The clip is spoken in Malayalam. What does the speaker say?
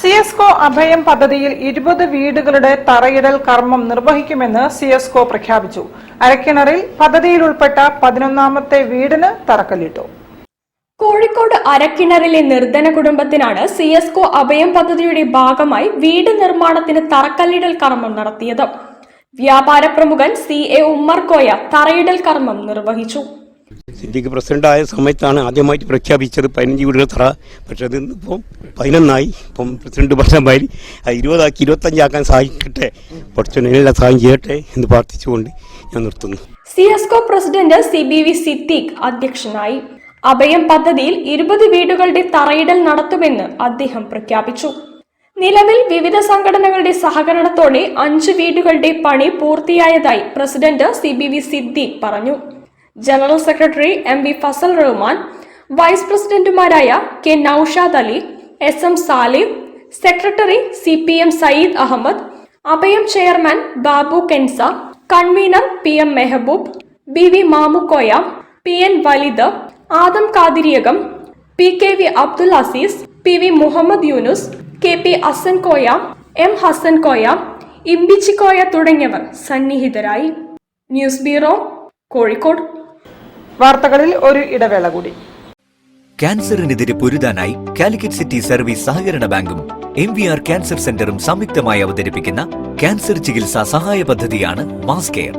സിഎസ്കോ അഭയം പദ്ധതിയിൽ 20 വീടുകളുടെ തറയിടൽ കർമ്മം നിർവഹിക്കുമെന്ന് സിഎസ്കോ പ്രഖ്യാപിച്ചു. അരക്കിണറിൽ പദ്ധതിയിൽ ഉൾപ്പെട്ട 11ാമത്തെ വീടിന് തറക്കല്ലിട്ടു. കോഴിക്കോട് അരക്കിണറിലെ നിർധന കുടുംബത്തിനാണ് സിഎസ്കോ അഭയം പദ്ധതിയുടെ ഭാഗമായി വീട് നിർമ്മാണത്തിന് തറക്കല്ലിടൽ കർമ്മം നടത്തിയത്. വ്യാപാര പ്രമുഖൻ CA ഉമ്മർ കോയ തറയിടൽ കർമ്മം നിർവഹിച്ചു. സിദ്ദീഖ് പ്രസിഡന്റായ സമയത്താണ് ആദ്യമായിട്ട് പ്രഖ്യാപിച്ചത് 15 വീടുകൾ തറ. പക്ഷെ അത് ഇന്നിപ്പം 11ആയി. ഇപ്പം പ്രസിഡന്റ് പറഞ്ഞ മാതിരി 20 25 സഹായിക്കട്ടെ, കുറച്ചെല്ലാം സഹായം ചെയ്യട്ടെ എന്ന് പ്രാർത്ഥിച്ചുകൊണ്ട് ഞാൻ നിർത്തുന്നു. സിഎസ്കോ പ്രസിഡന്റ് CBV സിദ്ദീഖ് അധ്യക്ഷനായി. അഭയം പദ്ധതിയിൽ 20 വീടുകളുടെ തറയിടൽ നടത്തുമെന്ന് അദ്ദേഹം പ്രഖ്യാപിച്ചു. നിലവിൽ വിവിധ സംഘടനകളുടെ സഹകരണത്തോടെ 5 വീടുകളുടെ പണി പൂർത്തിയായതായി പ്രസിഡന്റ് CBV സിദ്ദീഖ് പറഞ്ഞു. General secretary MV Fazal Rahman, vice പ്രസിഡന്റുമാരായ K Naushad Ali, SM Salim, secretary CPM Sayyid Ahmed, Abhayam chairman Babu Kensa, convener PM Mehboob, BV Mamukkoya, PN Walid, Adam Kathiriyakam, PKV Abdul Aziz, PV Muhammad Yunus, KP Hasan Koya, M Hasan Koya, Imbichi Koya തുടങ്ങിയവർ സന്നിഹിതരായി. News bureau, Kozhikode. വാർത്തകളിൽ ഒരു ഇടവേള കൂടി. ക്യാൻസറിനെതിരെ പൊരുതാനായി കാലിക്കറ്റ് സിറ്റി സർവീസ് സഹകരണ ബാങ്കും MVR ക്യാൻസർ സെന്ററും സംയുക്തമായി അവതരിപ്പിക്കുന്ന ക്യാൻസർ ചികിത്സാ സഹായ പദ്ധതിയാണ് മാസ് കെയർ.